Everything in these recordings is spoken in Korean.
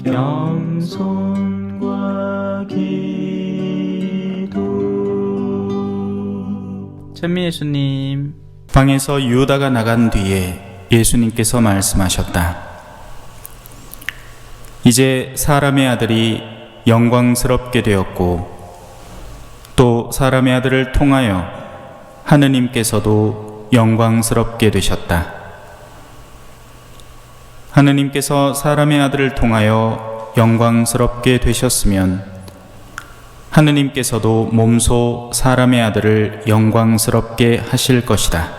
겸손과 기도. 찬미 예수님, 방에서 유다가 나간 뒤에 예수님께서 말씀하셨다. 이제 사람의 아들이 영광스럽게 되었고 또 사람의 아들을 통하여 하느님께서도 영광스럽게 되셨다. 하느님께서 사람의 아들을 통하여 영광스럽게 되셨으면 하느님께서도 몸소 사람의 아들을 영광스럽게 하실 것이다.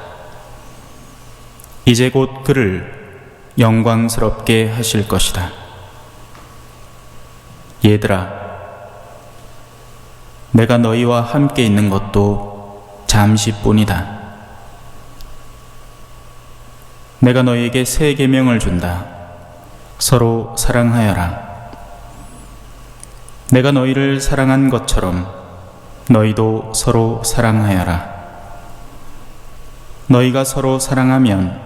이제 곧 그를 영광스럽게 하실 것이다. 얘들아, 내가 너희와 함께 있는 것도 잠시뿐이다. 내가 너희에게 새 계명을 준다. 서로 사랑하여라. 내가 너희를 사랑한 것처럼 너희도 서로 사랑하여라. 너희가 서로 사랑하면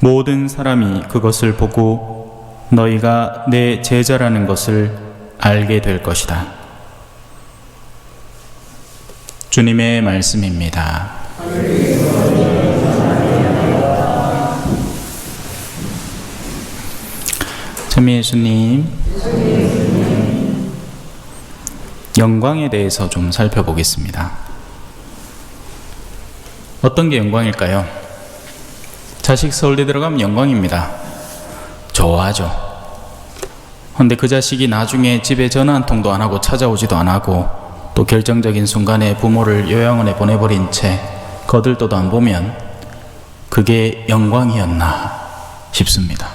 모든 사람이 그것을 보고 너희가 내 제자라는 것을 알게 될 것이다. 주님의 말씀입니다. 찬미 예수님, 영광에 대해서 좀 살펴보겠습니다. 어떤 게 영광일까요? 자식 서울대 들어가면 영광입니다. 좋아하죠. 근데 그 자식이 나중에 집에 전화 한 통도 안 하고 찾아오지도 안 하고 또 결정적인 순간에 부모를 요양원에 보내버린 채 거들떠도 안 보면 그게 영광이었나 싶습니다.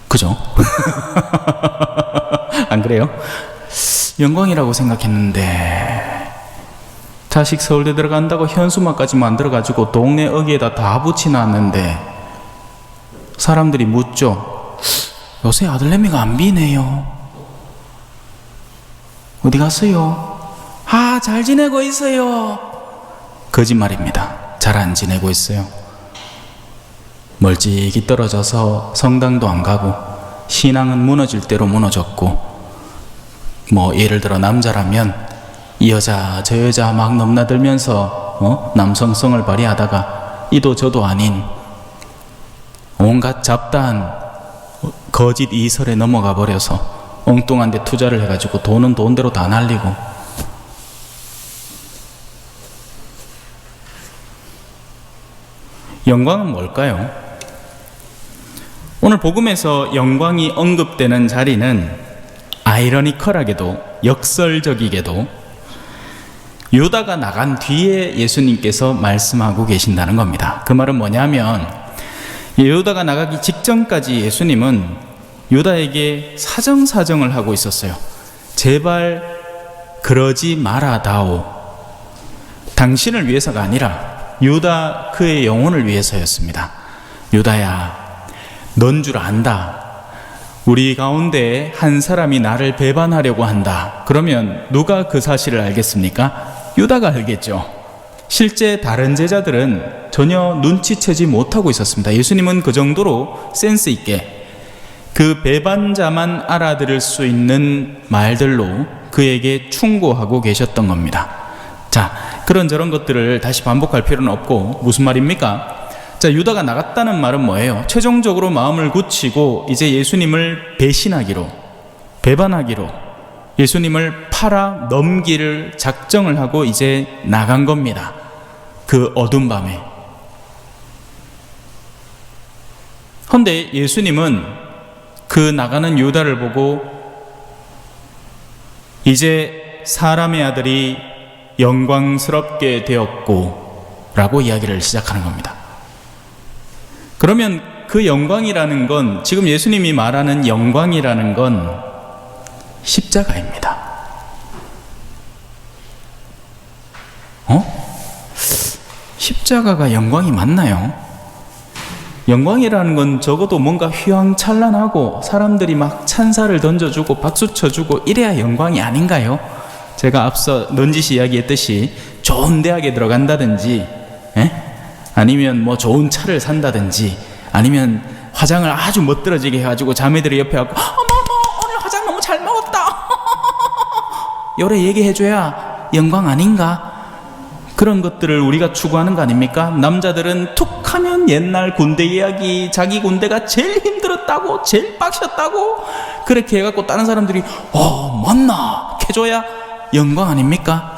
그죠? 안 그래요? 영광이라고 생각했는데 자식 서울대 들어간다고 현수막까지 만들어가지고 동네 어귀에다 다 붙여놨는데 사람들이 묻죠. 요새 아들내미가 안 비네요. 어디 갔어요? 잘 지내고 있어요. 거짓말입니다. 잘 안 지내고 있어요. 멀찍이 떨어져서 성당도 안 가고 신앙은 무너질 대로 무너졌고, 뭐 예를 들어 남자라면 이 여자 저 여자 막 넘나들면서 남성성을 발휘하다가 이도 저도 아닌 온갖 잡다한 거짓 이설에 넘어가 버려서 엉뚱한 데 투자를 해가지고 돈은 돈대로 다 날리고, 영광은 뭘까요? 오늘 복음에서 영광이 언급되는 자리는 아이러니컬하게도 역설적이게도 유다가 나간 뒤에 예수님께서 말씀하고 계신다는 겁니다. 그 말은 뭐냐면 유다가 나가기 직전까지 예수님은 유다에게 사정사정을 하고 있었어요. 제발 그러지 말아다오. 당신을 위해서가 아니라 유다 그의 영혼을 위해서였습니다. 유다야, 넌 줄 안다. 우리 가운데 한 사람이 나를 배반하려고 한다. 그러면 누가 그 사실을 알겠습니까? 유다가 알겠죠. 실제 다른 제자들은 전혀 눈치채지 못하고 있었습니다. 예수님은 그 정도로 센스 있게 그 배반자만 알아들을 수 있는 말들로 그에게 충고하고 계셨던 겁니다. 자, 그런저런 것들을 다시 반복할 필요는 없고, 무슨 말입니까? 자, 유다가 나갔다는 말은 뭐예요? 최종적으로 마음을 굳히고 이제 예수님을 배신하기로, 배반하기로, 예수님을 팔아 넘기를 작정을 하고 이제 나간 겁니다. 그 어두운 밤에. 그런데 예수님은 그 나가는 유다를 보고 이제 사람의 아들이 영광스럽게 되었고 라고 이야기를 시작하는 겁니다. 그러면 그 영광이라는 건, 지금 예수님이 말하는 영광이라는 건 십자가입니다. 십자가가 영광이 맞나요? 영광이라는 건 적어도 뭔가 휘황찬란하고 사람들이 막 찬사를 던져주고 박수 쳐주고 이래야 영광이 아닌가요? 제가 앞서 넌지시 이야기했듯이 좋은 대학에 들어간다든지 아니면 뭐 좋은 차를 산다든지, 아니면 화장을 아주 멋들어지게 해가지고 자매들이 옆에 와서 어머 오늘 화장 너무 잘 먹었다 요래 얘기해줘야 영광 아닌가? 그런 것들을 우리가 추구하는 거 아닙니까? 남자들은 툭 하면 옛날 군대 이야기, 자기 군대가 제일 힘들었다고, 제일 빡셨다고 그렇게 해갖고 다른 사람들이 맞나? 해줘야 영광 아닙니까?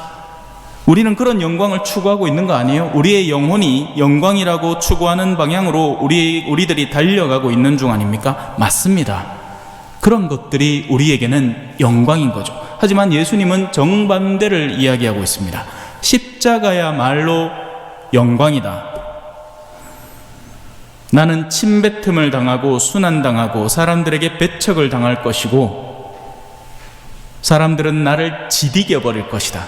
우리는 그런 영광을 추구하고 있는 거 아니에요? 우리의 영혼이 영광이라고 추구하는 방향으로 우리들이 달려가고 있는 중 아닙니까? 맞습니다. 그런 것들이 우리에게는 영광인 거죠. 하지만 예수님은 정반대를 이야기하고 있습니다. 십자가야말로 영광이다. 나는 침뱉음을 당하고 순환당하고 사람들에게 배척을 당할 것이고 사람들은 나를 지디겨 버릴 것이다.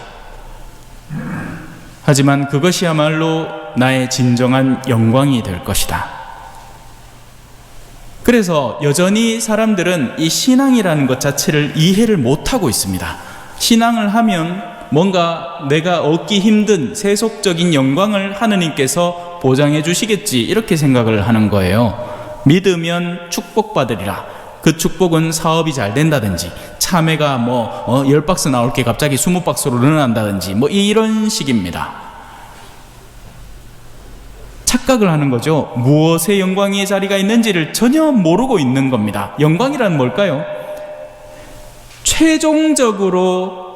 하지만 그것이야말로 나의 진정한 영광이 될 것이다. 그래서 여전히 사람들은 이 신앙이라는 것 자체를 이해를 못하고 있습니다. 신앙을 하면 뭔가 내가 얻기 힘든 세속적인 영광을 하느님께서 보장해 주시겠지, 이렇게 생각을 하는 거예요. 믿으면 축복받으리라. 그 축복은 사업이 잘 된다든지, 참외가 10박스 나올 게 갑자기 20박스로 늘어난다든지 이런 식입니다. 착각을 하는 거죠. 무엇의 영광의 자리가 있는지를 전혀 모르고 있는 겁니다. 영광이란 뭘까요? 최종적으로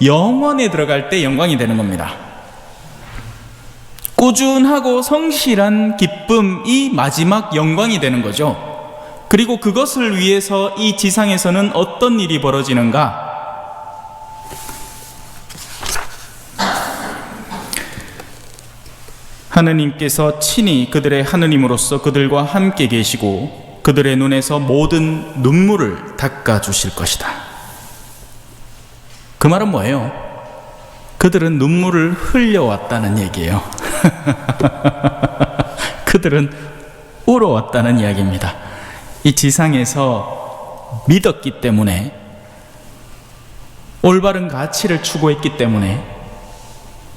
영원에 들어갈 때 영광이 되는 겁니다. 꾸준하고 성실한 기쁨이 마지막 영광이 되는 거죠. 그리고 그것을 위해서 이 지상에서는 어떤 일이 벌어지는가? 하느님께서 친히 그들의 하느님으로서 그들과 함께 계시고 그들의 눈에서 모든 눈물을 닦아 주실 것이다. 그 말은 뭐예요? 그들은 눈물을 흘려왔다는 얘기예요. 그들은 울어왔다는 이야기입니다. 이 지상에서 믿었기 때문에, 올바른 가치를 추구했기 때문에,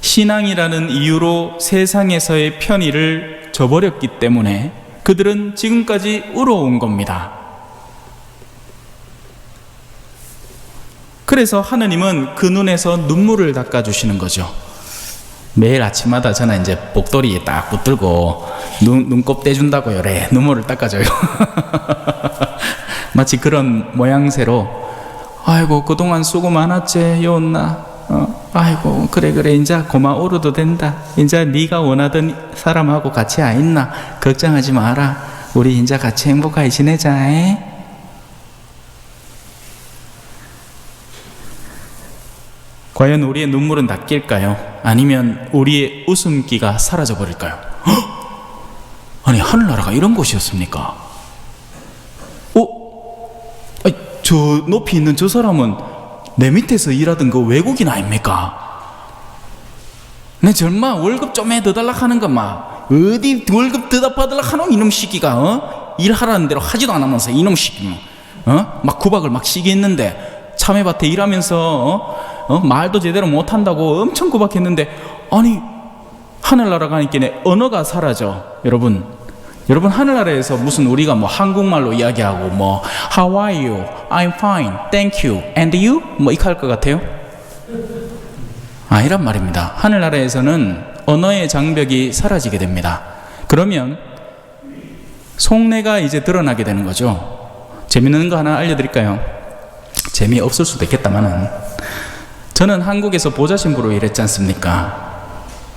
신앙이라는 이유로 세상에서의 편의를 저버렸기 때문에 그들은 지금까지 울어온 겁니다. 그래서 하느님은 그 눈에서 눈물을 닦아주시는 거죠. 매일 아침마다 저는 이제 복도리에 딱 붙들고 눈곱 떼준다고요. 그래, 눈물을 닦아줘요. 마치 그런 모양새로, 아이고 그동안 수고 많았지 요온나, 아이고 그래 인자 고마워도 된다. 인자 네가 원하던 사람하고 같이 아 있나, 걱정하지 마라. 우리 인자 같이 행복하게 지내자. 과연 우리의 눈물은 닦일까요? 아니면 우리의 웃음기가 사라져 버릴까요? 아니, 하늘나라가 이런 곳이었습니까? 저 높이 있는 저 사람은 내 밑에서 일하던 그 외국인 아닙니까? 내 절마 월급 좀 더 달라 하는 것마 어디 월급 더 받으려 하노 이놈 시기가, 일하라는 대로 하지도 않으면서 이놈 시기 막 구박을 막 시기 했는데, 참외밭에 일하면서 말도 제대로 못한다고 엄청 구박했는데, 아니 하늘나라 가니까 언어가 사라져. 여러분 하늘나라에서 무슨 우리가 한국말로 이야기하고 How are you? I'm fine, thank you, and you? 이렇게 할 것 같아요? 아니란 말입니다. 하늘나라에서는 언어의 장벽이 사라지게 됩니다. 그러면 속내가 이제 드러나게 되는 거죠. 재밌는 거 하나 알려드릴까요? 재미없을 수도 있겠다마는, 저는 한국에서 보좌신부로 일했지 않습니까?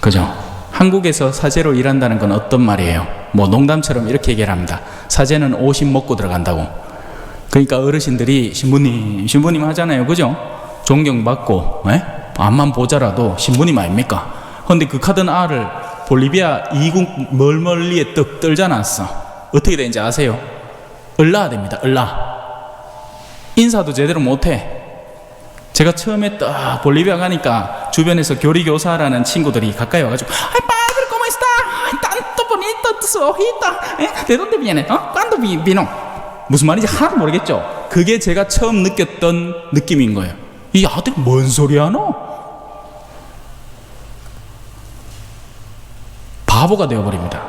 그죠? 한국에서 사제로 일한다는 건 어떤 말이에요? 농담처럼 이렇게 얘기를 합니다. 사제는 50 먹고 들어간다고. 그러니까 어르신들이 신부님 하잖아요. 그죠? 존경받고, 암만 보자라도 신부님 아닙니까? 그런데 그 카든 알을 볼리비아 이국 멀리에 떡 떨지 않았어. 어떻게 되는지 아세요? 을라야 됩니다. 을라. 인사도 제대로 못해. 제가 처음에 딱 볼리비아 가니까 주변에서 교리교사라는 친구들이 가까이 와가지고, padre, ¿cómo está? Tanto bonito tus hojitas. ¿De dónde viene? ¿Cuándo vino? 무슨 말인지 하나도 모르겠죠? 그게 제가 처음 느꼈던 느낌인 거예요. 이 아들 뭔 소리 하노? 바보가 되어버립니다.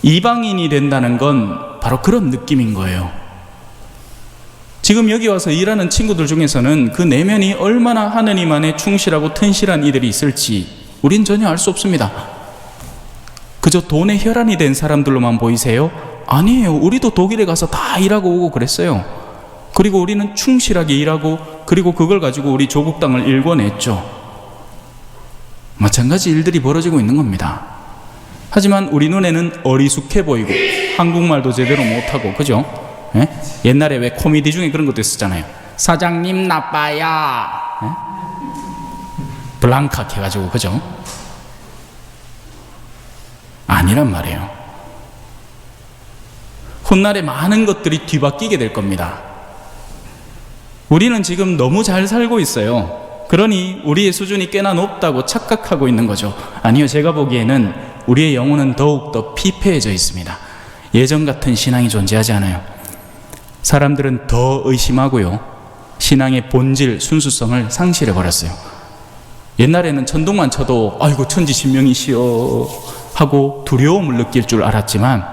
이방인이 된다는 건 바로 그런 느낌인 거예요. 지금 여기 와서 일하는 친구들 중에서는 그 내면이 얼마나 하느님 안에 충실하고 튼실한 이들이 있을지 우린 전혀 알 수 없습니다. 그저 돈에 혈안이 된 사람들로만 보이세요? 아니에요. 우리도 독일에 가서 다 일하고 오고 그랬어요. 그리고 우리는 충실하게 일하고 그리고 그걸 가지고 우리 조국 땅을 일궈냈죠. 마찬가지 일들이 벌어지고 있는 겁니다. 하지만 우리 눈에는 어리숙해 보이고 한국말도 제대로 못하고, 그죠? 예? 옛날에 왜 코미디 중에 그런 것도 있었잖아요. 사장님 나빠요. 예? 블랑카 해가지고, 그죠? 아니란 말이에요. 훗날에 많은 것들이 뒤바뀌게 될 겁니다. 우리는 지금 너무 잘 살고 있어요. 그러니 우리의 수준이 꽤나 높다고 착각하고 있는 거죠. 아니요, 제가 보기에는 우리의 영혼은 더욱더 피폐해져 있습니다. 예전 같은 신앙이 존재하지 않아요. 사람들은 더 의심하고요, 신앙의 본질, 순수성을 상실해버렸어요. 옛날에는 천둥만 쳐도 아이고 천지신명이시여 하고 두려움을 느낄 줄 알았지만,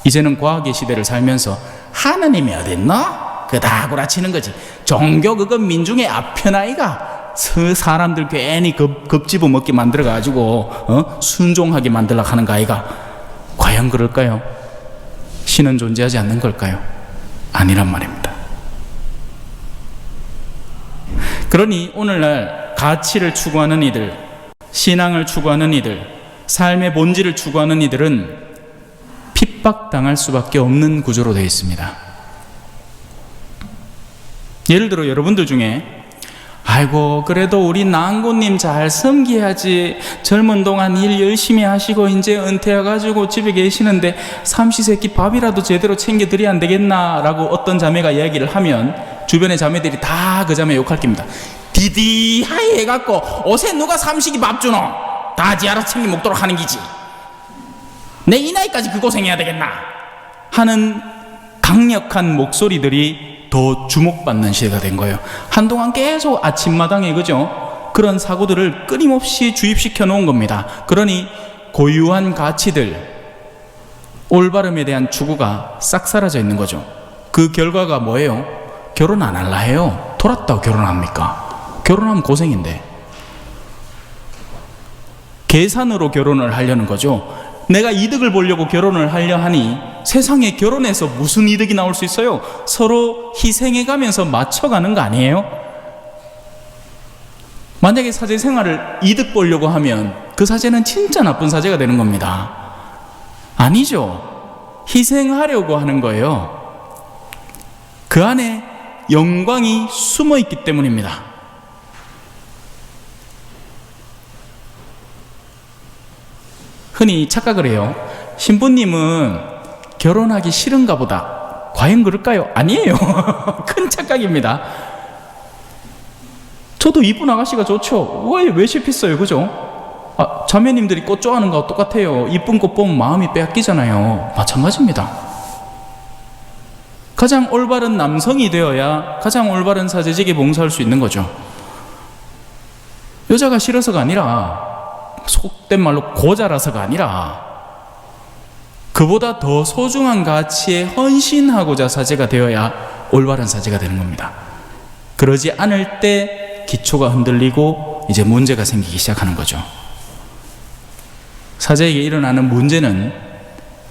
이제는 과학의 시대를 살면서 하느님이 어딨나? 그다 구라치는 거지. 종교 그건 민중의 아편아이가 사람들 괜히 겁집어 먹게 만들어가지고 순종하게 만들려고 하는 거 아이가. 과연 그럴까요? 신은 존재하지 않는 걸까요? 아니란 말입니다. 그러니 오늘날 가치를 추구하는 이들, 신앙을 추구하는 이들, 삶의 본질을 추구하는 이들은 핍박당할 수밖에 없는 구조로 되어 있습니다. 예를 들어 여러분들 중에 아이고 그래도 우리 낭고님 잘 섬기야지, 젊은 동안 일 열심히 하시고 이제 은퇴해가지고 집에 계시는데 삼시세끼 밥이라도 제대로 챙겨드려야 안 되겠나 라고 어떤 자매가 이야기를 하면 주변의 자매들이 다 그 자매 욕할 겁니다. 디디하이 해갖고 옷에 누가 삼식이 밥 주노? 다 지 알아서 챙겨 먹도록 하는 기지. 내 이 나이까지 그 고생해야 되겠나? 하는 강력한 목소리들이 더 주목받는 시대가 된 거예요. 한동안 계속 아침마당에, 그죠? 그런 사고들을 끊임없이 주입시켜 놓은 겁니다. 그러니 고유한 가치들, 올바름에 대한 추구가 싹 사라져 있는 거죠. 그 결과가 뭐예요? 결혼 안 할라 해요. 돌았다고 결혼합니까? 결혼하면 고생인데. 계산으로 결혼을 하려는 거죠. 내가 이득을 보려고 결혼을 하려 하니 세상에 결혼해서 무슨 이득이 나올 수 있어요? 서로 희생해가면서 맞춰가는 거 아니에요? 만약에 사제 생활을 이득 보려고 하면 그 사제는 진짜 나쁜 사제가 되는 겁니다. 아니죠. 희생하려고 하는 거예요. 그 안에 영광이 숨어 있기 때문입니다. 흔히 착각을 해요. 신부님은 결혼하기 싫은가 보다. 과연 그럴까요? 아니에요. 큰 착각입니다. 저도 이쁜 아가씨가 좋죠. 왜 실패했어요, 그죠? 자매님들이 꽃 좋아하는 거와 똑같아요. 이쁜 꽃 보면 마음이 빼앗기잖아요. 마찬가지입니다. 가장 올바른 남성이 되어야 가장 올바른 사제직에 봉사할 수 있는 거죠. 여자가 싫어서가 아니라, 속된 말로 고자라서가 아니라, 그보다 더 소중한 가치에 헌신하고자 사제가 되어야 올바른 사제가 되는 겁니다. 그러지 않을 때 기초가 흔들리고 이제 문제가 생기기 시작하는 거죠. 사제에게 일어나는 문제는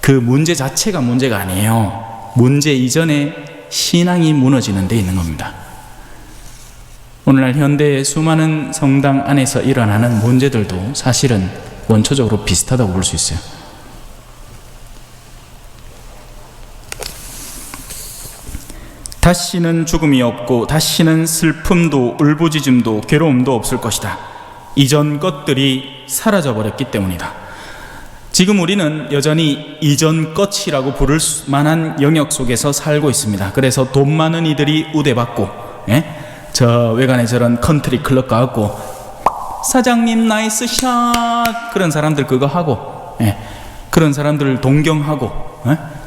그 문제 자체가 문제가 아니에요. 문제 이전에 신앙이 무너지는 데 있는 겁니다. 오늘날 현대의 수많은 성당 안에서 일어나는 문제들도 사실은 원초적으로 비슷하다고 볼 수 있어요. 다시는 죽음이 없고 다시는 슬픔도 울부짖음도 괴로움도 없을 것이다. 이전 것들이 사라져버렸기 때문이다. 지금 우리는 여전히 이전 것이라고 부를 만한 영역 속에서 살고 있습니다. 그래서 돈 많은 이들이 우대받고, 저 외관에 저런 컨트리 클럽 가갖고 사장님 나이스 샷, 그런 사람들 그거 하고, 그런 사람들을 동경하고,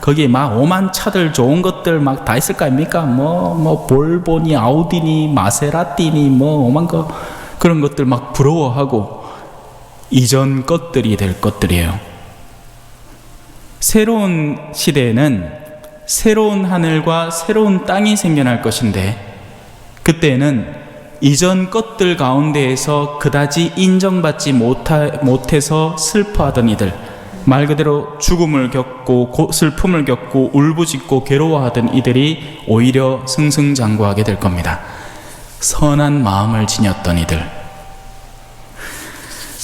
거기에 막 오만 차들 좋은 것들 막 다 있을 거 아닙니까? 뭐 볼보니 아우디니 마세라티니 뭐 오만 거 그런 것들 막 부러워하고, 이전 것들이 될 것들이에요. 새로운 시대에는 새로운 하늘과 새로운 땅이 생겨날 것인데, 그때는 이전 것들 가운데에서 그다지 인정받지 못해서 슬퍼하던 이들, 말 그대로 죽음을 겪고 슬픔을 겪고 울부짖고 괴로워하던 이들이 오히려 승승장구하게 될 겁니다. 선한 마음을 지녔던 이들.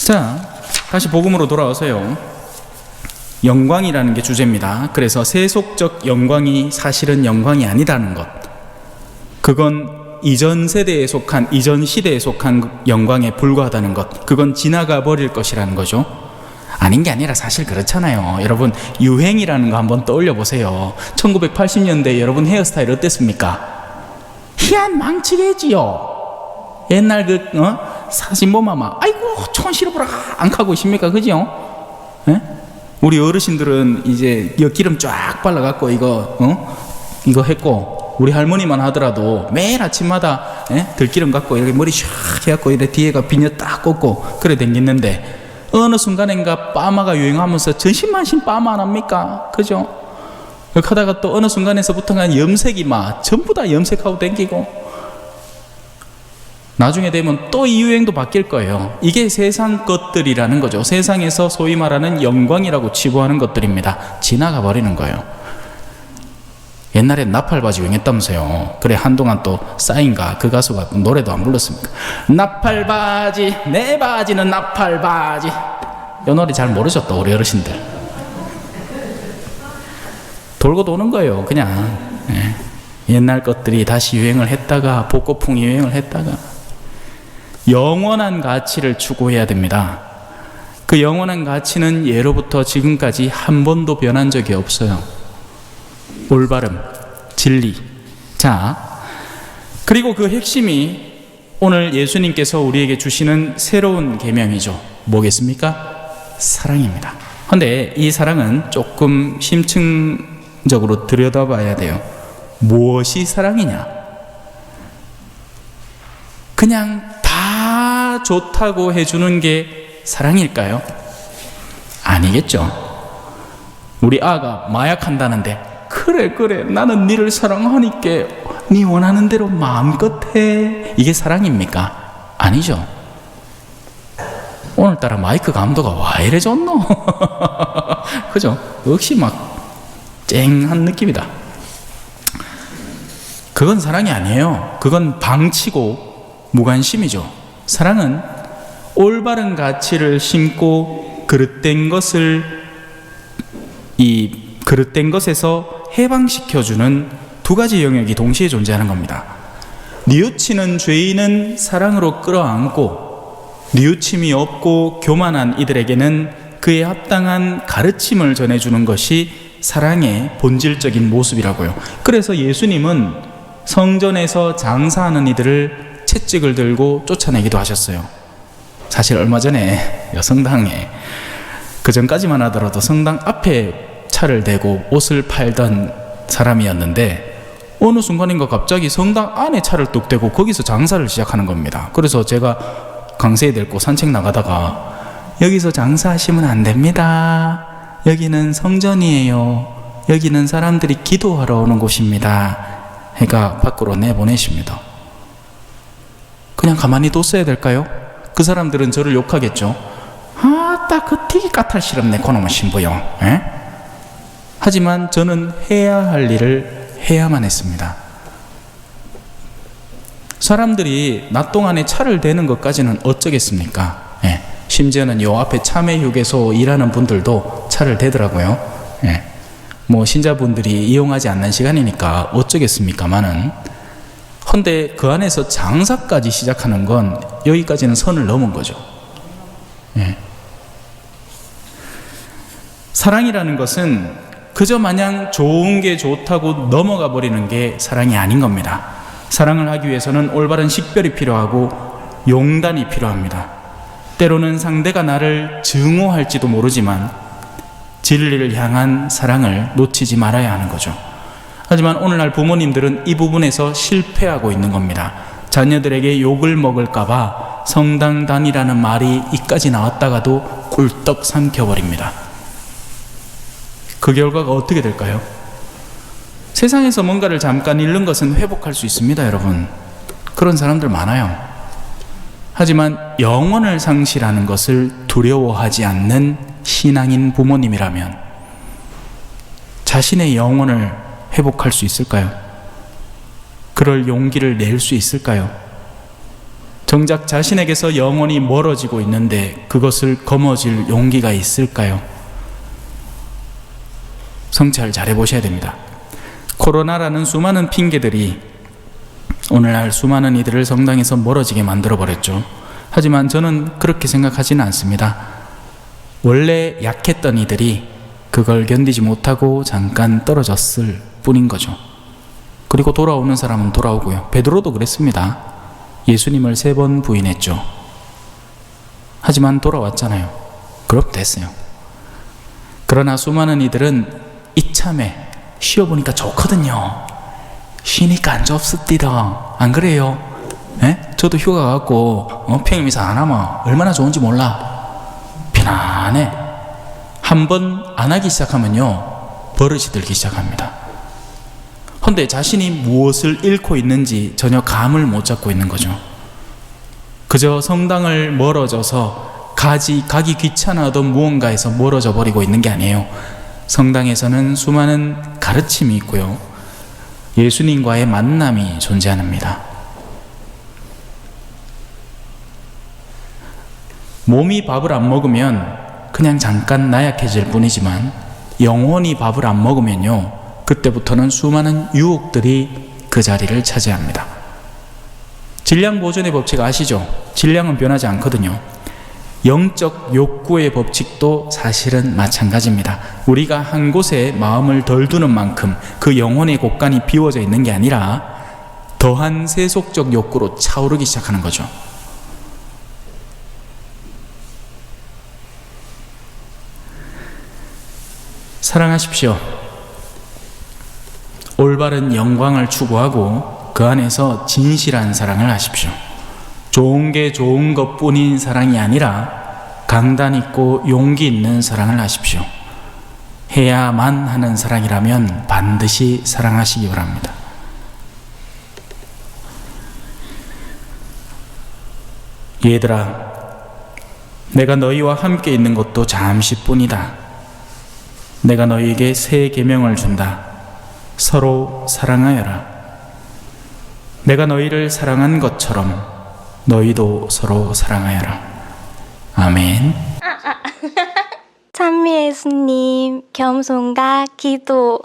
자, 다시 복음으로 돌아와서요. 영광이라는 게 주제입니다. 그래서 세속적 영광이 사실은 영광이 아니라는 것, 그건 이전 세대에 속한, 이전 시대에 속한 영광에 불과하다는 것, 그건 지나가 버릴 것이라는 거죠. 아닌 게 아니라 사실 그렇잖아요. 여러분, 유행이라는 거 한번 떠올려 보세요. 1980년대 여러분 헤어스타일 어땠습니까? 희한 망치겠지요. 옛날 사진보마마 아이고 촌시르브라 안 가고 있습니까? 그죠? 예? 우리 어르신들은 이제 기름 쫙 발라갖고 이거 했고, 우리 할머니만 하더라도 매일 아침마다 들기름 갖고 이렇게 머리 샥 해갖고 이렇게 뒤에가 비녀 딱 꽂고 그래 댕겼는데, 어느 순간인가 파마가 유행하면서 전신만신 파마 안 합니까? 그죠? 그렇게 하다가 또 어느 순간에서부터가 염색이 막 전부 다 염색하고 댕기고, 나중에 되면 또 이 유행도 바뀔 거예요. 이게 세상 것들이라는 거죠. 세상에서 소위 말하는 영광이라고 치부하는 것들입니다. 지나가 버리는 거예요. 옛날에 나팔바지 유행했다면서요. 그래 한동안 또 싸인가 그 가수가 노래도 안 불렀습니까? 나팔바지 내 바지는 나팔바지. 이 노래 잘 모르셨다 우리 어르신들. 돌고 도는 거예요. 그냥 옛날 것들이 다시 유행을 했다가 복고풍이 유행을 했다가. 영원한 가치를 추구해야 됩니다. 그 영원한 가치는 예로부터 지금까지 한 번도 변한 적이 없어요. 올바름, 진리. 자, 그리고 그 핵심이 오늘 예수님께서 우리에게 주시는 새로운 계명이죠. 뭐겠습니까? 사랑입니다. 그런데 이 사랑은 조금 심층적으로 들여다봐야 돼요. 무엇이 사랑이냐? 그냥 다 좋다고 해주는 게 사랑일까요? 아니겠죠. 우리 아가 마약한다는데 그래 나는 니를 사랑하니까 니 원하는 대로 마음껏 해. 이게 사랑입니까? 아니죠. 오늘따라 마이크 감도가 와 이래 좋노? 그죠? 역시 막 쨍한 느낌이다. 그건 사랑이 아니에요. 그건 방치고 무관심이죠. 사랑은 올바른 가치를 심고 그릇된 것에서 해방시켜주는 두 가지 영역이 동시에 존재하는 겁니다. 뉘우치는 죄인은 사랑으로 끌어안고, 뉘우침이 없고 교만한 이들에게는 그에 합당한 가르침을 전해주는 것이 사랑의 본질적인 모습이라고요. 그래서 예수님은 성전에서 장사하는 이들을 채찍을 들고 쫓아내기도 하셨어요. 사실 얼마 전에 성당에, 그 전까지만 하더라도 성당 앞에 차를 대고 옷을 팔던 사람이었는데 어느 순간인가 갑자기 성당 안에 차를 뚝 대고 거기서 장사를 시작하는 겁니다. 그래서 제가 강세에 데리고 산책 나가다가 여기서 장사하시면 안 됩니다. 여기는 성전이에요. 여기는 사람들이 기도하러 오는 곳입니다. 해가 밖으로 내보내십니다. 그냥 가만히 뒀어야 될까요? 그 사람들은 저를 욕하겠죠. 아따 그 티기 까탈스럽네 그놈의 신부요. 하지만 저는 해야 할 일을 해야만 했습니다. 사람들이 낮 동안에 차를 대는 것까지는 어쩌겠습니까? 심지어는 요 앞에 참회휴게소 일하는 분들도 차를 대더라고요. 뭐 신자분들이 이용하지 않는 시간이니까 어쩌겠습니까마는, 헌데 그 안에서 장사까지 시작하는 건 여기까지는 선을 넘은 거죠. 사랑이라는 것은 그저 마냥 좋은 게 좋다고 넘어가 버리는 게 사랑이 아닌 겁니다. 사랑을 하기 위해서는 올바른 식별이 필요하고 용단이 필요합니다. 때로는 상대가 나를 증오할지도 모르지만 진리를 향한 사랑을 놓치지 말아야 하는 거죠. 하지만 오늘날 부모님들은 이 부분에서 실패하고 있는 겁니다. 자녀들에게 욕을 먹을까 봐 성당 다니라는 말이 이까지 나왔다가도 꿀떡 삼켜버립니다. 그 결과가 어떻게 될까요? 세상에서 뭔가를 잠깐 잃는 것은 회복할 수 있습니다, 여러분. 그런 사람들 많아요. 하지만 영혼을 상실하는 것을 두려워하지 않는 신앙인 부모님이라면 자신의 영혼을 회복할 수 있을까요? 그럴 용기를 낼 수 있을까요? 정작 자신에게서 영혼이 멀어지고 있는데 그것을 거머쥘 용기가 있을까요? 성찰 잘 해보셔야 됩니다. 코로나라는 수많은 핑계들이 오늘날 수많은 이들을 성당에서 멀어지게 만들어버렸죠. 하지만 저는 그렇게 생각하지는 않습니다. 원래 약했던 이들이 그걸 견디지 못하고 잠깐 떨어졌을 뿐인 거죠. 그리고 돌아오는 사람은 돌아오고요. 베드로도 그랬습니다. 예수님을 3번 부인했죠. 하지만 돌아왔잖아요. 그럼 됐어요. 그러나 수많은 이들은 이참에 쉬어보니까 좋거든요. 쉬니까 안 좋습디다. 안 그래요? 에? 저도 휴가 갖고 평일미사 안 하면 얼마나 좋은지 몰라. 편안해. 한번 안 하기 시작하면요 버릇이 들기 시작합니다. 헌데 자신이 무엇을 잃고 있는지 전혀 감을 못 잡고 있는 거죠. 그저 성당을 멀어져서 가기 귀찮아하던 무언가에서 멀어져 버리고 있는 게 아니에요. 성당에서는 수많은 가르침이 있고요. 예수님과의 만남이 존재합니다. 몸이 밥을 안 먹으면 그냥 잠깐 나약해질 뿐이지만 영혼이 밥을 안 먹으면요 그때부터는 수많은 유혹들이 그 자리를 차지합니다. 질량 보존의 법칙 아시죠? 질량은 변하지 않거든요. 영적 욕구의 법칙도 사실은 마찬가지입니다. 우리가 한 곳에 마음을 덜 두는 만큼 그 영혼의 곳간이 비워져 있는 게 아니라 더한 세속적 욕구로 차오르기 시작하는 거죠. 사랑하십시오. 올바른 영광을 추구하고 그 안에서 진실한 사랑을 하십시오. 좋은 게 좋은 것뿐인 사랑이 아니라 강단 있고 용기 있는 사랑을 하십시오. 해야만 하는 사랑이라면 반드시 사랑하시기 바랍니다. 얘들아, 내가 너희와 함께 있는 것도 잠시뿐이다. 내가 너희에게 새 계명을 준다. 서로 사랑하여라. 내가 너희를 사랑한 것처럼 너희도 서로 사랑하여라. 아멘. 찬미 예수님, 겸손과 기도.